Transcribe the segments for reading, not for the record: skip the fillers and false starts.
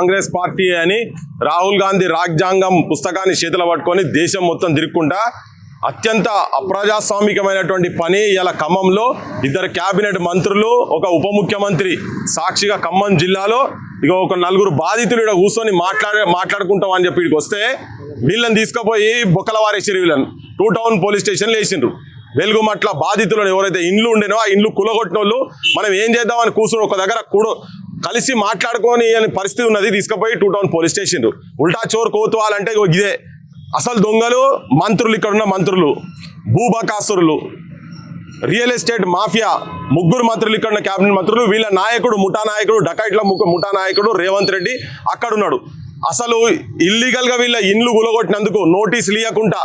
Congress party అని రాహుల్ గాంధీ రాజ్యాంగం పుస్తకాన్ని చేతిలో పట్టుకొని దేశం మొత్తం తిరుక్కుంటా అత్యంత అప్రజాస్వామికమైనటువంటి పని ఇలా ఖమ్మంలో 2 క్యాబినెట్ మంత్రులు ఒక ఉప ముఖ్యమంత్రి సాక్షిగా ఖమ్మం జిల్లాలో ఇక ఒక 4 బాధితులు ఇక్కడ కూర్చొని మాట్లాడుకుంటాం అని చెప్పి ఇక్కడికి వస్తే వీళ్ళని తీసుకుపోయి బొక్కల వారేసారు. వీళ్ళని 2 టౌన్ పోలీస్ స్టేషన్లో వేసిండ్రు. వెలుగుమట్ల బాధితులను ఎవరైతే ఇండ్లు ఉండేనో ఆ ఇండ్లు కులగొట్టిన వాళ్ళు మనం ఏం చేద్దామని కూర్చొని ఒక దగ్గర కలిసి మాట్లాడుకొని అని పరిస్థితి ఉన్నది. తీసుకుపోయి 2 టౌన్ పోలీస్ స్టేషన్ ఉల్టా చోర్ కోతువాలంటే ఇదే అసలు దొంగలు మంత్రులు. ఇక్కడ ఉన్న మంత్రులు భూబకాసురులు, రియల్ ఎస్టేట్ మాఫియా 3 మంత్రులు ఇక్కడ ఉన్న క్యాబినెట్ మంత్రులు. వీళ్ళ నాయకుడు ముఠా నాయకుడు డకైట్ల ముఠా నాయకుడు రేవంత్ రెడ్డి అక్కడ ఉన్నాడు. అసలు ఇల్లీగల్గా వీళ్ళ ఇండ్లు గులగొట్టినందుకు నోటీసులు ఇవ్వకుండా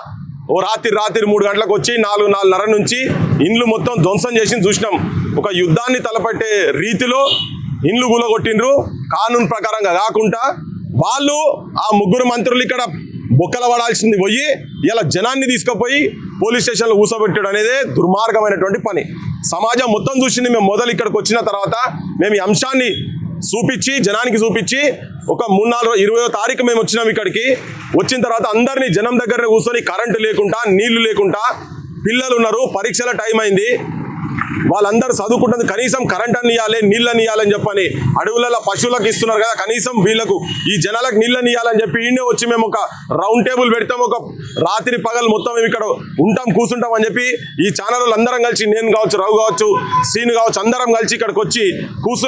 ఓ రాత్రి 3 గంటలకు వచ్చి 4:30 నుంచి ఇండ్లు మొత్తం ధ్వంసం చేసి చూసినాం. ఒక యుద్ధాన్ని తలపట్టే రీతిలో ఇండ్లు గులగొట్టిండ్రు. కానూన్ ప్రకారంగా కాకుండా వాళ్ళు ఆ 3 మంత్రులు ఇక్కడ బొక్కల పడాల్సింది పోయి ఇలా జనాన్ని తీసుకుపోయి పోలీస్ స్టేషన్లో కూర్చోబెట్టాడు అనేదే దుర్మార్గమైనటువంటి పని. సమాజం మొత్తం చూసింది. మేము మొదలు ఇక్కడికి వచ్చిన తర్వాత మేము ఈ అంశాన్ని చూపించి జనానికి చూపించి ఒక 20వ తారీఖు మేము వచ్చినాం. ఇక్కడికి వచ్చిన తర్వాత అందరినీ జనం దగ్గర కూర్చొని కరెంటు లేకుండా నీళ్లు లేకుండా పిల్లలు ఉన్నారు, పరీక్షల టైం అయింది, వాళ్ళందరూ చదువుకుంటుంది, కనీసం కరెంట్ అని ఇవ్వాలి నీళ్ళని ఇవ్వాలని చెప్పని అడవులలో పశువులకు ఇస్తున్నారు కదా, కనీసం వీళ్ళకు ఈ జనాలకు నీళ్ళని ఇవ్వాలని చెప్పి ఈయనే వచ్చి మేము ఒక రౌండ్ టేబుల్ పెడతాం, ఒక రాత్రి పగలు మొత్తం మేము ఇక్కడ ఉంటాం కూర్చుంటాం అని చెప్పి ఈ ఛానల్ అందరం కలిసి, నేను కావచ్చు, రఘు కావచ్చు, శ్రీను కావచ్చు, అందరం కలిసి ఇక్కడికి వచ్చి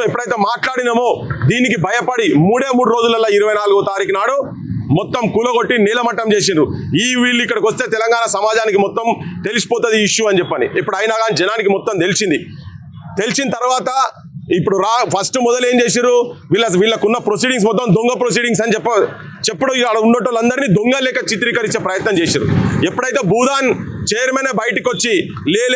ఎప్పుడైతే మాట్లాడినామో దీనికి భయపడి 3 రోజులలో 24వ తారీఖు నాడు మొత్తం కూలగొట్టి నీలమట్టం చేసిండ్రు. వీళ్ళు ఇక్కడికి వస్తే తెలంగాణ సమాజానికి మొత్తం తెలిసిపోతుంది ఈ ఇష్యూ అని చెప్పని. ఇప్పుడు అయినా కానీ జనానికి మొత్తం తెలిసిన తర్వాత ఇప్పుడు ఫస్ట్ మొదలు ఏం చేశారు, వీళ్ళకున్న ప్రొసీడింగ్స్ మొత్తం దొంగ ప్రొసీడింగ్స్ అని చెప్పడం ఇక్కడ ఉన్నోళ్ళందరినీ దొంగ లేక చిత్రీకరించే ప్రయత్నం చేశారు. ఎప్పుడైతే భూదాన్ చైర్మన్ బయటకు వచ్చి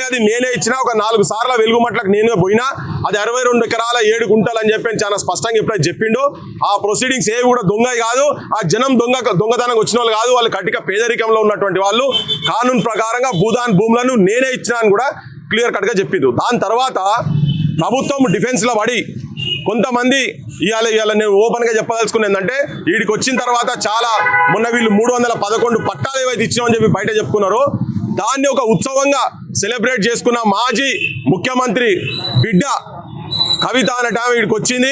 అది నేనే ఇచ్చినా, ఒక 4 సార్లు వెలుగుమట్లకు నేనే పోయినా, అది 62 ఎకరాల 7 గుంటలు అని చెప్పి చాలా స్పష్టంగా ఎప్పుడైతే చెప్పిండో ఆ ప్రొసీడింగ్స్ ఏవి కూడా దొంగ కాదు. ఆ జనం దొంగతనంగా వచ్చిన వాళ్ళు కాదు, వాళ్ళు కటిక పేదరికంలో ఉన్నటువంటి వాళ్ళు. కానూన్ ప్రకారంగా భూదాన్ భూములను నేనే ఇచ్చినా అని కూడా క్లియర్ కట్గా చెప్పిండు. దాని తర్వాత ప్రభుత్వం డిఫెన్స్లో పడి కొంతమంది ఇవాళ నేను ఓపెన్గా చెప్పదలుచుకున్న ఏంటంటే, వీడికి వచ్చిన తర్వాత చాలా మొన్న వీళ్ళు 311 పట్టాలు ఏవైతే ఇచ్చినామని చెప్పి బయట చెప్పుకున్నారో దాన్ని ఒక ఉత్సవంగా సెలబ్రేట్ చేసుకున్న మాజీ ముఖ్యమంత్రి బిడ్డ కవిత అనట వీడికి వచ్చింది.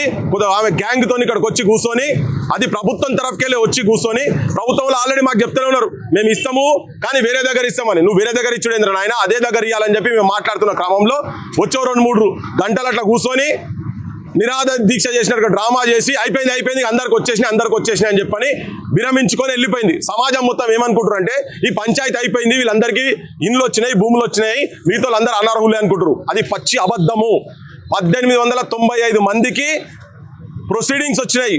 ఆమె గ్యాంగ్తో ఇక్కడికి వచ్చి కూర్చొని, అది ప్రభుత్వం తరఫుకెళ్ళి వచ్చి కూర్చొని, ప్రభుత్వంలో ఆల్రెడీ మాకు చెప్తూనే ఉన్నారు మేము ఇస్తాము కానీ వేరే దగ్గర ఇస్తామని. నువ్వు వేరే దగ్గర ఇచ్చుడేంద్ర నాయన, అదే దగ్గర ఇవ్వాలని చెప్పి మేము మాట్లాడుతున్న క్రమంలో వచ్చే 2-3 గంటలు అట్లా కూర్చొని నిరాధ దీక్ష చేసినట్టు డ్రామా చేసి అయిపోయింది అందరికి వచ్చేసినాయి అని చెప్పని విరమించుకొని వెళ్ళిపోయింది. సమాజం మొత్తం ఏమనుకుంటారు అంటే ఈ పంచాయతీ అయిపోయింది, వీళ్ళందరికీ ఇండ్లు వచ్చినాయి, భూములు వచ్చినాయి, మీతో అందరూ అనర్హులే అనుకుంటారు. అది పచ్చి అబద్ధము. 1895 మందికి ప్రొసీడింగ్స్ వచ్చినాయి,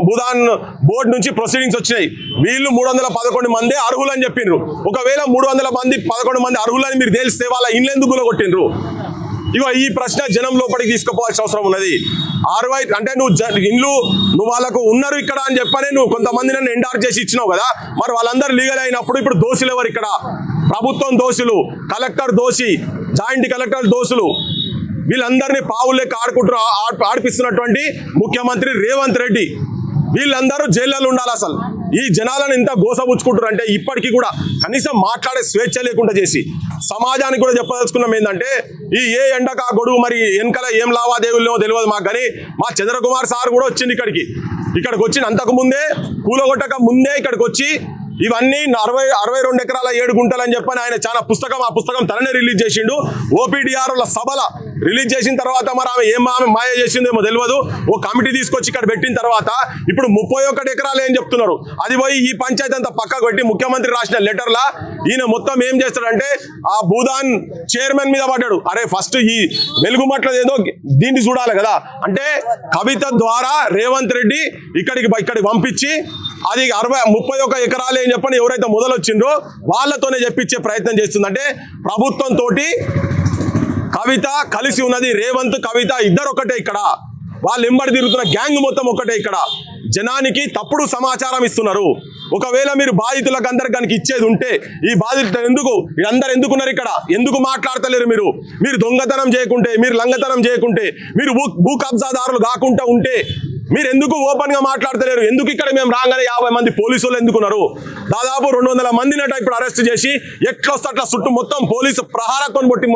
భూదాన్ బోర్డు నుంచి ప్రొసీడింగ్స్ వచ్చినాయి. వీళ్ళు 311 మంది అర్హులు అని చెప్పిండ్రు. ఒకవేళ 311 మంది అర్హులని మీరు తెలిస్తే వాళ్ళ ఇండ్లు ఎందుకు గులగొట్టిండ్రు? ఈ ప్రశ్న జనం లోపలికి తీసుకుపోవాల్సిన అవసరం ఉన్నది. అంటే నువ్వు వాళ్ళకు ఉన్నారు ఇక్కడ అని చెప్పని నువ్వు కొంతమంది నన్ను ఎండార్ చేసి ఇచ్చినావు కదా, మరి వాళ్ళందరూ లీగల్ అయినప్పుడు ఇప్పుడు దోషులు ఎవరు? ఇక్కడ ప్రభుత్వం దోషులు, కలెక్టర్ దోషి, జాయింట్ కలెక్టర్ దోషులు, వీళ్ళందరినీ పావులెక్క ఆడిపిస్తున్నటువంటి ముఖ్యమంత్రి రేవంత్ రెడ్డి, వీళ్ళందరూ జైళ్ళలో ఉండాలి. అసలు ఈ జనాలను ఇంత గోసబుచ్చుకుంటారు అంటే ఇప్పటికీ కూడా కనీసం మాట్లాడే స్వేచ్ఛ లేకుండా చేసి సమాజానికి కూడా చెప్పదలుచుకున్నాం ఏంటంటే, ఏ ఎండక గొడుగు మరి వెనకాల ఏం లావాదేవీలో తెలియదు మాకు, కానీ మా చంద్రకుమార్ సార్ కూడా వచ్చింది ఇక్కడికి వచ్చి అంతకు ముందే కూలగొట్టక ముందే ఇక్కడికి వచ్చి ఇవన్నీ 62 ఎకరాల 7 గుంటలు అని చెప్పని ఆయన చాలా ఆ పుస్తకం తననే రిలీజ్ చేసిండు. ఓపీడీఆర్ల సభల రిలీజ్ చేసిన తర్వాత మరి ఆమె మాయ చేసిందేమో తెలియదు. ఓ కమిటీ తీసుకొచ్చి ఇక్కడ పెట్టిన తర్వాత ఇప్పుడు 31 ఎకరాలు ఏం చెప్తున్నారు, అది పోయి ఈ పంచాయతీ అంతా పక్కకు పెట్టి ముఖ్యమంత్రి రాసిన లెటర్లా ఈయన మొత్తం ఏం చేస్తాడంటే ఆ భూదాన్ చైర్మన్ మీద పడ్డాడు. అరే ఫస్ట్ ఈ వెలుగుమట్ల ఏదో దీన్ని చూడాలి కదా అంటే, కవిత ద్వారా రేవంత్ రెడ్డి ఇక్కడికి పంపించి అది 31 ఎకరాలు అని చెప్పని ఎవరైతే మొదలు వచ్చిండ్రో వాళ్ళతోనే చెప్పించే ప్రయత్నం చేస్తుందంటే, ప్రభుత్వంతో కవిత కలిసి ఉన్నది. రేవంత్ కవిత ఇద్దరు ఒకటే. ఇక్కడ వాళ్ళు ఎంబడి తిరుగుతున్న గ్యాంగ్ మొత్తం ఒకటే. ఇక్కడ జనానికి తప్పుడు సమాచారం ఇస్తున్నారు. ఒకవేళ మీరు బాధితులకు అందరికి కనుక ఇచ్చేది ఉంటే ఈ బాధితులు అందరు ఎందుకున్నారు ఇక్కడ? ఎందుకు మాట్లాడతలేరు? మీరు దొంగతనం చేయకుంటే, మీరు లంగతనం చేయకుంటే, మీరు భూ కబ్జాదారులు కాకుండా ఉంటే మీరు ఎందుకు ఓపెన్ గా మాట్లాడతలేరు? ఎందుకు ఇక్కడ మేము రాగానే 50 మంది పోలీసులు ఎందుకున్నారు? దాదాపు 200 మందినట ఇప్పుడు అరెస్ట్ చేసి ఎట్లొస్తే అట్లా చుట్టూ మొత్తం పోలీసు ప్రహారతో కొట్టి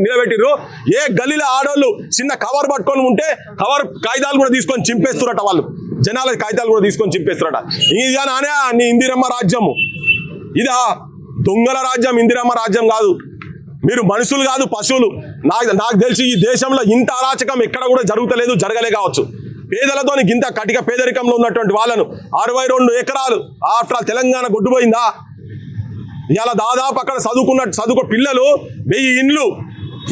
నిలబెట్టిరు. ఏ గల్లీలో ఆడోళ్ళు చిన్న కవర్ పట్టుకొని ఉంటే కవర్ కాగితాలు కూడా తీసుకొని చింపేస్తురట, వాళ్ళు జనాల కాగితాలు కూడా తీసుకొని చింపేస్తురట. ఇదా నానే నీ ఇందిరమ్మ రాజ్యము? ఇదా దొంగల రాజ్యం? ఇందిరమ్మ రాజ్యం కాదు. మీరు మనుషులు కాదు, పశువులు. నాకు తెలిసి ఈ దేశంలో ఇంత అరాచకం ఎక్కడ కూడా జరుగుతలేదు, జరగలే కావచ్చు. పేదలతో ఇంత కటిక పేదరికంలో ఉన్నటువంటి వాళ్ళను 62 ఎకరాలు ఆఫ్టర్ తెలంగాణ గొడ్డుపోయిందా? ఇలా దాదాపు అక్కడ చదువుకో పిల్లలు 1000 ఇండ్లు,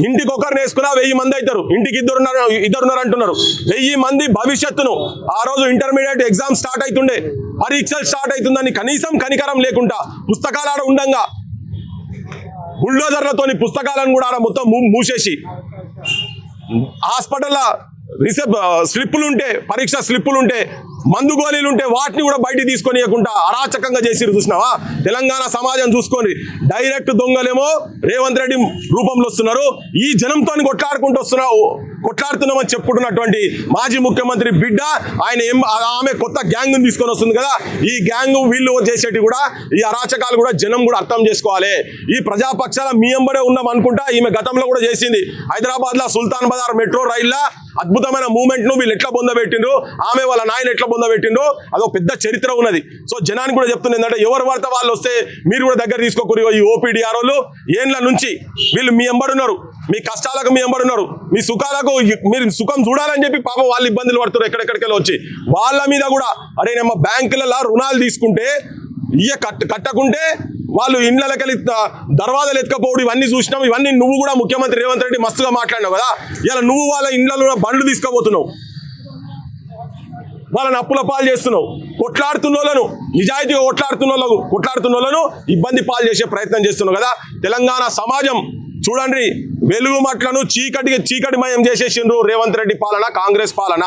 ఇంటికి ఒకరిని వేసుకున్నా 1000 మంది అవుతారు. ఇంటికి ఇద్దరున్నారు అంటున్నారు. 1000 మంది భవిష్యత్తును ఆ రోజు ఇంటర్మీడియట్ ఎగ్జామ్ స్టార్ట్ అవుతుండే, పరీక్షలు స్టార్ట్ అవుతుందని కనీసం కనికరం లేకుండా పుస్తకాలు ఆడ ఉండంగా బుల్డోజర్లతోని పుస్తకాలను కూడా ఆడ మొత్తం మూసేసి హాస్పిటల్ స్లిప్పులు ఉంటే, పరీక్ష స్లిప్పులు ఉంటే, మందు గోళీలు ఉంటే వాటిని కూడా బయటికి తీసుకొనియకుండా అరాచకంగా చేసిరు. చూసినావా? తెలంగాణ సమాజం చూసుకొని డైరెక్ట్ దొంగలేమో రేవంత్ రెడ్డి రూపంలో వస్తున్నారు. ఈ జనంతో కొట్లాడుతున్నామని చెప్పుకుంటున్నటువంటి మాజీ ముఖ్యమంత్రి బిడ్డ ఆమె కొత్త గ్యాంగ్ తీసుకొని వస్తుంది కదా. ఈ గ్యాంగ్ వీళ్ళు చేసేటి కూడా ఈ అరాచకాలు కూడా జనం కూడా అర్థం చేసుకోవాలి. ఈ ప్రజాపక్షాల మీ ఎంబడే ఉన్నాం అనుకుంటా. ఈమె గతంలో కూడా చేసింది. హైదరాబాద్ లో సుల్తాన్ బజార్ మెట్రో రైల్లో అద్భుతమైన మూమెంట్ ను వీళ్ళు ఎట్లా పొందబెట్టిండ్రు, ఆమె వాళ్ళ నాయన ఎట్లా పొందబెట్టిండ్రు, అదొక పెద్ద చరిత్ర ఉన్నది. సో జనానికి కూడా చెప్తుంది ఏంటంటే, ఎవరు వార్త వాళ్ళు వస్తే మీరు కూడా దగ్గర తీసుకోకూరి. ఈ ఓపీడీఆర్ఓలు ఏండ్ల నుంచి వీళ్ళు మీ ఎంబడున్నారు, మీ కష్టాలకు మీ ఎంబడున్నారు, మీ సుఖాలకు మీరు సుఖం చూడాలని చెప్పి పాపం వాళ్ళు ఇబ్బందులు పడుతున్నారు ఎక్కడెక్కడికెళ్ళి వచ్చి. వాళ్ళ మీద కూడా అరే ನಮ್ಮ బ్యాంకులలో రుణాలు తీసుకుంటే కట్టకుంటే వాళ్ళు ఇండ్లకెళ్ళి దర్వాజాలు ఎత్తుకపోవడం ఇవన్నీ చూసినాం. ఇవన్నీ నువ్వు కూడా ముఖ్యమంత్రి రేవంత్ రెడ్డి మస్తుగా మాట్లాడినావు కదా. ఇలా నువ్వు వాళ్ళ ఇండ్లలో బండ్లు తీసుకుపోతున్నావు, వాళ్ళని అప్పుల పాలు చేస్తున్నావు. కొట్లాడుతున్న వాళ్ళను, నిజాయితీగా కొట్లాడుతున్న వాళ్ళను ఇబ్బంది పాలు చేసే ప్రయత్నం చేస్తున్నావు కదా. తెలంగాణ సమాజం చూడండి, వెలుగు మట్లను చీకటిమయం చేసేసిండ్రు రేవంత్ రెడ్డి పాలన, కాంగ్రెస్ పాలన.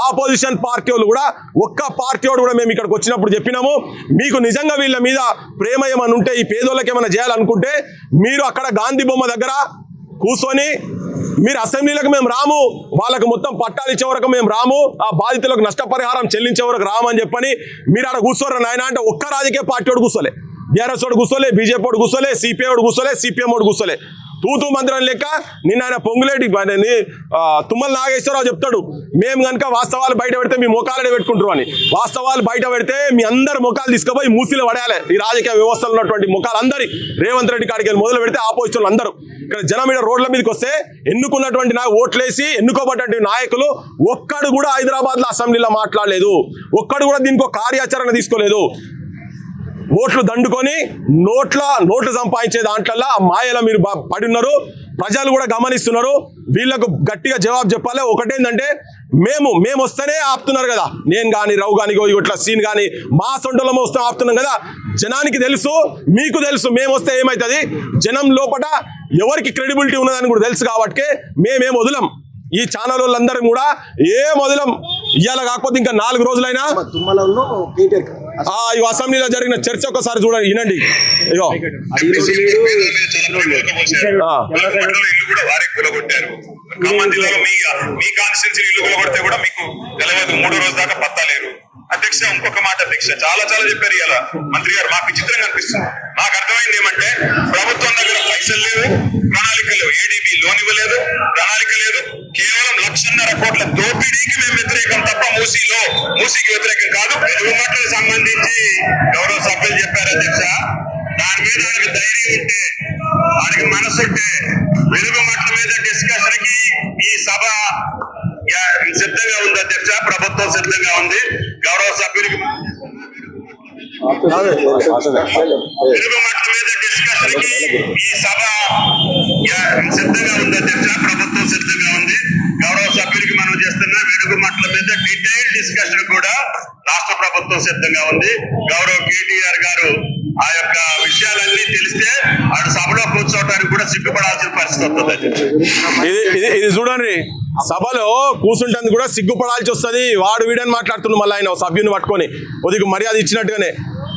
ఆపోజిషన్ పార్టీ వాళ్ళు కూడా ఒక్క పార్టీ వాడు కూడా మేము ఇక్కడికి వచ్చినప్పుడు చెప్పినాము, మీకు నిజంగా వీళ్ళ మీద ప్రేమ ఏమైనా ఉంటే, ఈ పేదోళ్ళకి ఏమైనా చేయాలనుకుంటే మీరు అక్కడ గాంధీ బొమ్మ దగ్గర కూర్చొని మీరు అసెంబ్లీలకు మేము రాము, వాళ్ళకు మొత్తం పట్టాలు ఇచ్చే వరకు మేము రాము, ఆ బాధితులకు నష్టపరిహారం చెల్లించే వరకు రాము అని చెప్పని మీరు ఆడ కూర్చోరు నాయన అంటే ఒక్క రాజకీయ పార్టీ వాడు కూర్చోలే. బీఆర్ఎస్ వాడు కూర్చోలే, బీజేపీ వాడు కూర్చోలే, సిపిఐ వాడు కూర్చోలే, సిపిఎం వాడు కూర్చోలే. తూతూ మంత్రం లెక్క నిన్న ఆయన పొంగులేటి తుమ్మల నాగేశ్వరరావు చెప్తాడు, మేము కనుక వాస్తవాలు బయట పెడితే మీ ముఖాలనే పెట్టుకుంటారు అని. వాస్తవాలు బయట పెడితే మీ అందరి ముఖాలు తీసుకుపోయి మూసిలో పడేయాలి. ఈ రాజకీయ వ్యవస్థలో ఉన్నటువంటి ముఖాలు అందరి రేవంత్ రెడ్డి కాడికి మొదలు పెడితే ఆపోజిషన్ అందరూ ఇక్కడ జనం మీద రోడ్ల మీదకి వస్తే ఎన్నుకున్నటువంటి ఓట్లేసి ఎన్నుకోబడ్డ నాయకులు ఒక్కడు కూడా హైదరాబాద్ లో అసెంబ్లీలో మాట్లాడలేదు, ఒక్కడు కూడా దీనికి ఒక కార్యాచరణ తీసుకోలేదు. ఓట్లు దండుకొని నోట్లు సంపాదించే దాంట్లో మాయల మీరు పడి ఉన్నారు. ప్రజలు కూడా గమనిస్తున్నారు. వీళ్ళకు గట్టిగా జవాబు చెప్పాలి. ఒకటేంటంటే మేము వస్తేనే ఆపుతున్నారు కదా, నేను కానీ రవు కానీ ఇట్లా సీన్ కానీ మా సొంటలో వస్తే ఆపుతున్నాం కదా. జనానికి తెలుసు, మీకు తెలుసు మేము వస్తే ఏమవుతుంది, జనం లోపల ఎవరికి క్రెడిబిలిటీ ఉన్నదని కూడా తెలుసు. కాబట్టి మేమేం వదలం, ఈ ఛానల్ వాళ్ళందరూ కూడా ఏం వదలం. ఇవాళ కాకపోతే ఇంకా 4 రోజులైనా ఈ అసెంబ్లీలో జరిగిన చర్చ ఒకసారి చూడండి, వినండి. ఇగో అధ్యక్ష, ఇంకొక మాట అధ్యక్ష, చాలా చెప్పారు ఇలా మంత్రి గారు. మాకు విచిత్రంగా అనిపిస్తుంది. నాకు అర్థమైంది ఏమంటే, ప్రభుత్వం దగ్గర పైసలు లేవు, ప్రణాళిక లేవు, ఏడీబీ లోన్ ఇవ్వలేదు, ప్రణాళిక లేదు, కేవలం 1,50,000 కోట్ల దోపిడీకి మేము వ్యతిరేకం తప్ప మూసీకి వ్యతిరేకం కాదు. తెలుగు మాటలకు సంబంధించి గౌరవ సభ్యులు చెప్పారు అధ్యక్ష, దాని మీద ఆయనకు ధైర్యం ఉంటే, ఆయనకి మనసు ఉంటే వెలుగు మట్ల మీద డిస్కషన్ కి ఈ సభ సిద్ధంగా ఉంది అధ్యక్ష, ప్రభుత్వం సిద్ధంగా ఉంది. గౌరవ సభ్యులకి వెలుగు మట్ల మీద డిస్కషన్ కి ఈ సభ సిద్ధంగా ఉంది అధ్యక్ష, ప్రభుత్వం సిద్ధంగా ఉంది. గౌరవ సభ్యులకి మనం చేస్తున్న వెలుగు మట్ల మీద డీటెయిల్ డిస్కషన్ కూడా రాష్ట్ర ప్రభుత్వం సిద్ధంగా ఉంది. గౌరవ కేటీఆర్ గారు ఆ యొక్క విషయాలన్నీ తెలిస్తే ఆడు సభలో కూర్చోవడానికి కూడా సిగ్గుపడాల్సిన పరిస్థితి వస్తుంది. ఇది చూడండి, సభలో కూర్చుంటే కూడా సిగ్గుపడాల్సి వస్తుంది. వాడు వీడని మాట్లాడుతున్నాడు మళ్ళీ ఆయన సభ్యుని పట్టుకొని కొద్దిగా మర్యాద ఇచ్చినట్టుగానే.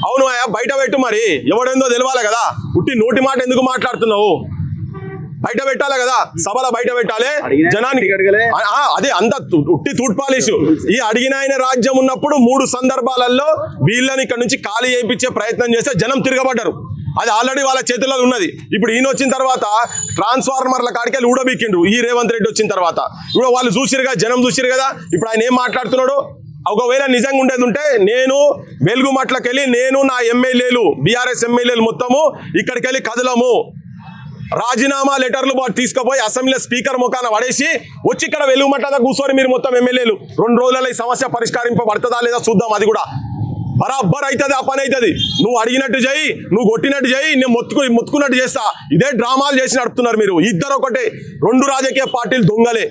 అవును బయట పెట్టు, మరి ఎవడేందో తెలవాలి కదా. పుట్టి నోటి మాట ఎందుకు మాట్లాడుతున్నావు? బయట పెట్టాలి కదా, సభలో బయట పెట్టాలి జనానికి. అదే అంత ఉట్టి తూట్పాలేసు. ఈ అడిగిన ఆయన రాజ్యం ఉన్నప్పుడు 3 సందర్భాలలో వీళ్ళని ఇక్కడ నుంచి ఖాళీ చేయించే ప్రయత్నం చేస్తే జనం తిరగబడ్డారు. అది ఆల్రెడీ వాళ్ళ చేతుల్లో ఉన్నది. ఇప్పుడు ఈయన వచ్చిన తర్వాత ట్రాన్స్ఫార్మర్ల కాడికి ఊడబిక్కిండ్రు. ఈ రేవంత్ రెడ్డి వచ్చిన తర్వాత ఇప్పుడు వాళ్ళు చూసిరుగా, జనం చూసిరు కదా. ఇప్పుడు ఆయన ఏం మాట్లాడుతున్నాడు? ఒకవేళ నిజంగా ఉండేది ఉంటే నేను వెలుగుమట్లకి వెళ్ళి నేను నా ఎమ్మెల్యేలు బీఆర్ఎస్ ఎమ్మెల్యేలు మొత్తము ఇక్కడికి వెళ్ళి కదలము, రాజీనామా లెటర్లు తీసుకుపోయి అసెంబ్లీ స్పీకర్ ముఖాన పడేసి వచ్చి ఇక్కడ వెలుగుమట్ల కూర్చొని మీరు మొత్తం ఎమ్మెల్యేలు 2 రోజులలో ఈ సమస్య పరిష్కరింపబడుతుందా లేదా చూద్దాం. అది కూడా బరాబర్ అవుతుంది, ఆ పని అవుతుంది. నువ్వు అడిగినట్టు చేయి, నువ్వు కొట్టినట్టు చేయి, నేను మొత్తుకున్నట్టు చేస్తా. ఇదే డ్రామాలు చేసి నడుపుతున్నారు మీరు ఇద్దరు. ఒకటే 2 రాజకీయ పార్టీలు దొంగలే.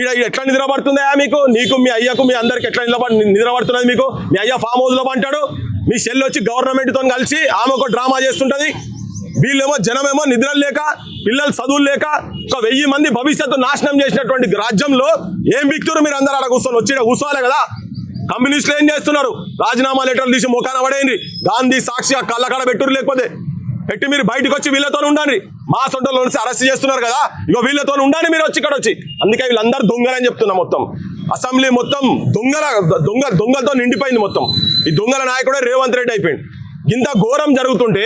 ఈడ ఎట్లా నిద్రపడుతుందా మీకు? నీకు మీ అయ్యకు మీ అందరికి ఎట్లా నిద్రపడుతున్నది? మీకు మీ అయ్య ఫామ్ హౌస్లో అంటాడు, మీ చెల్లి వచ్చి గవర్నమెంట్తో కలిసి ఆమె ఒక డ్రామా చేస్తుంటది. వీళ్ళేమో జనమేమో నిద్రలు లేక, పిల్లలు చదువులు లేక 1000 మంది భవిష్యత్తు నాశనం చేసినటువంటి రాజ్యంలో ఏం బిక్తురు మీరు అందరూ? అక్కడ కూర్చొని వచ్చి కూర్చోవాలి కదా. కమ్యూనిస్టులు ఏం చేస్తున్నారు? రాజీనామా లెటర్లు తీసి ముఖాన పడేయండి, గాంధీ సాక్షిగా కళ్ళకాడ పెట్టురు, లేకపోతే పెట్టి మీరు బయటకు వచ్చి వీళ్ళతో ఉండండి. మా సొంతలో అరెస్ట్ చేస్తున్నారు కదా, ఇగో వీళ్ళతో ఉండండి మీరు వచ్చి ఇక్కడ వచ్చి. అందుకే వీళ్ళందరూ దొంగలని చెప్తున్నా. మొత్తం అసెంబ్లీ మొత్తం దొంగలతో నిండిపోయింది. మొత్తం ఈ దొంగల నాయకుడే రేవంత్ రెడ్డి అయిపోయింది. ఇంత ఘోరం జరుగుతుంటే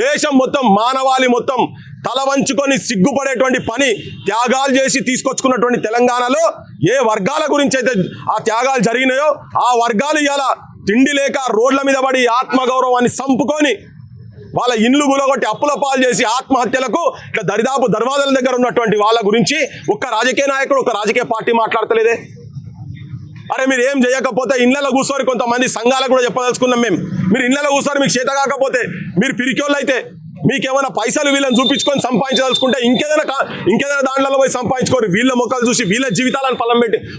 దేశం మొత్తం మానవాళి మొత్తం తల వంచుకొని సిగ్గుపడేటువంటి పని త్యాగాలు చేసి తీసుకొచ్చుకున్నటువంటి తెలంగాణలో ఏ వర్గాల గురించి అయితే ఆ త్యాగాలు జరిగినాయో ఆ వర్గాలు ఇలా తిండి లేక రోడ్ల మీద పడి ఆత్మగౌరవాన్ని చంపుకొని వాళ్ళ ఇండ్లు గులగొట్టి అప్పుల పాలు చేసి ఆత్మహత్యలకు ఇట్లా దరిదాపు దర్వాజాల దగ్గర ఉన్నటువంటి వాళ్ళ గురించి ఒక్క రాజకీయ నాయకుడు, ఒక రాజకీయ పార్టీ మాట్లాడతలేదే. అరే మీరు ఏం చేయకపోతే ఇళ్లలో కూర్చొని కొంతమంది సంఘాలకు కూడా చెప్పదలుచుకున్నాం మేము. మీరు ఇళ్లలో కూర్చొని మీకు చేత కాకపోతే, మీరు పిరికోళ్ళు అయితే, మీకేమైనా పైసలు వీళ్ళని చూపించుకొని సంపాదించదలుచుకుంటే ఇంకేదైనా దాంట్లో పోయి సంపాదించుకోరు. వీళ్ళ మొక్కలు చూసి వీళ్ళ జీవితాలను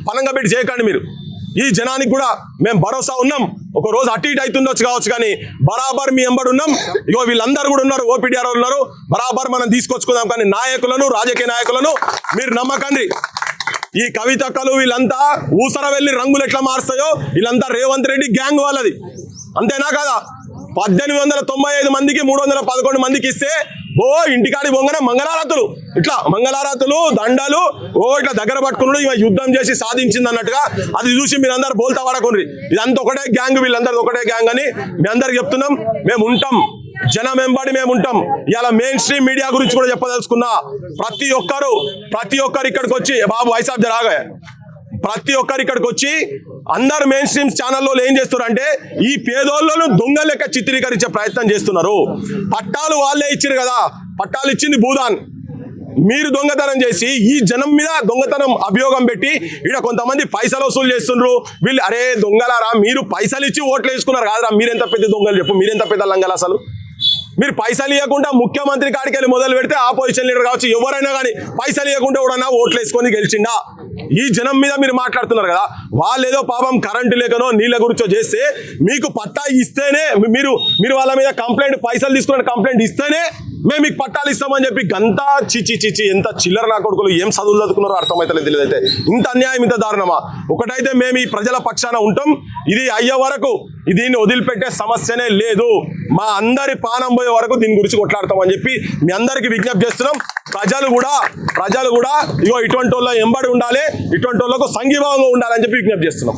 పనంగా పెట్టి చేయకండి. మీరు ఈ జనానికి కూడా మేము భరోసా ఉన్నాం. ఒక రోజు అటు ఇటు అవుతుండొచ్చు కావచ్చు, కానీ బరాబర్ మీ ఎంబడి ఉన్నాం. ఇగో వీళ్ళందరూ కూడా ఉన్నారు, ఓపీడీఆర్ ఉన్నారు, బరాబర్ మనం తీసుకొచ్చుకుందాం. కానీ నాయకులను, రాజకీయ నాయకులను మీరు నమ్మకండి. ఈ కవితక్కలు వీళ్ళంతా ఊసర వెళ్ళి రంగులు ఎట్లా మారుస్తాయో వీళ్ళంతా రేవంత్ రెడ్డి గ్యాంగ్ వాళ్ళది. అంతేనా కదా? 1895 మందికి 311 మందికి ఇస్తే ఇంటికాడి బొంగనే మంగళారతులు, ఇట్లా మంగళారతులు, దండలు ఇట్లా దగ్గర పట్టుకున్నాడు, ఇవి యుద్ధం చేసి సాధించింది అన్నట్టుగా. అది చూసి మీరందరూ బోల్తా పడకుండ్రి. ఇదంతా ఒకటే గ్యాంగ్, వీళ్ళందరూ ఒకటే గ్యాంగ్ అని మీ అందరికి చెప్తున్నాం. మేము ఉంటాం, జనం వెంబడి మేము ఉంటాం. ఇలా మెయిన్ స్ట్రీమ్ మీడియా గురించి కూడా చెప్పదలుచుకున్నా. ప్రతి ఒక్కరు ఇక్కడికి వచ్చి బాబు వైసాబ్ జరాగా ప్రతి ఒక్కరు ఇక్కడికి వచ్చి అందరు మెయిన్ స్ట్రీమ్ ఛానల్లో ఏం చేస్తున్నారు అంటే ఈ పేదోళ్ళను దొంగ లెక్క చిత్రీకరించే ప్రయత్నం చేస్తున్నారు. పట్టాలు వాళ్ళే ఇచ్చారు కదా, పట్టాలు ఇచ్చింది భూదాన్. మీరు దొంగతనం చేసి ఈ జనం మీద దొంగతనం అభియోగం పెట్టి ఇక్కడ కొంతమంది పైసలు వసూలు చేస్తున్నారు. వీళ్ళు అరే దొంగలారా, మీరు పైసలు ఇచ్చి ఓట్లు వేసుకున్నారు కాదురా, మీరెంత పెద్ద దొంగలు చెప్పు, మీరెంత పెద్ద లంగలు అసలు. మీరు పైసలు ఇవ్వకుండా ముఖ్యమంత్రి కాడికి వెళ్ళి మొదలు పెడితే ఆపోజిషన్ లీడర్ కావచ్చు ఎవరైనా కానీ పైసలు ఇవ్వకుండా కూడా ఓట్లు వేసుకొని గెలిచిండా. ఈ జనం మీద మీరు మాట్లాడుతున్నారు కదా. వాళ్ళు ఏదో పాపం కరెంటు లేకనో నీళ్ళ గురించో చేస్తే మీకు పట్టా ఇస్తేనే మీరు వాళ్ళ మీద కంప్లైంట్, పైసలు తీసుకున్న కంప్లైంట్ ఇస్తేనే మేము మీకు పట్టాలు ఇస్తామని చెప్పి గంతా చిచి ఎంత చిల్లర నా కొడుకులు ఏం చదువులు చదువుకున్నారో అర్థమైతలేదు. తెలియదైతే ఇంత అన్యాయం, ఇంత దారుణమా? ఒకటైతే మేము ఈ ప్రజల పక్షాన ఉంటాం. ఇది అయ్యే వరకు దీన్ని వదిలిపెట్టే సమస్యనే లేదు. మా అందరి పానం పోయే వరకు దీని గురించి కొట్లాడతామని చెప్పి మీ అందరికీ విజ్ఞప్తి చేస్తున్నాం. ప్రజలు కూడా ఇగో ఇటువంటి వాళ్ళ ఎంబడి ఉండాలి, ఇటువంటి వాళ్ళకు సంఘీభావంగా ఉండాలని చెప్పి విజ్ఞప్తి చేస్తున్నాం.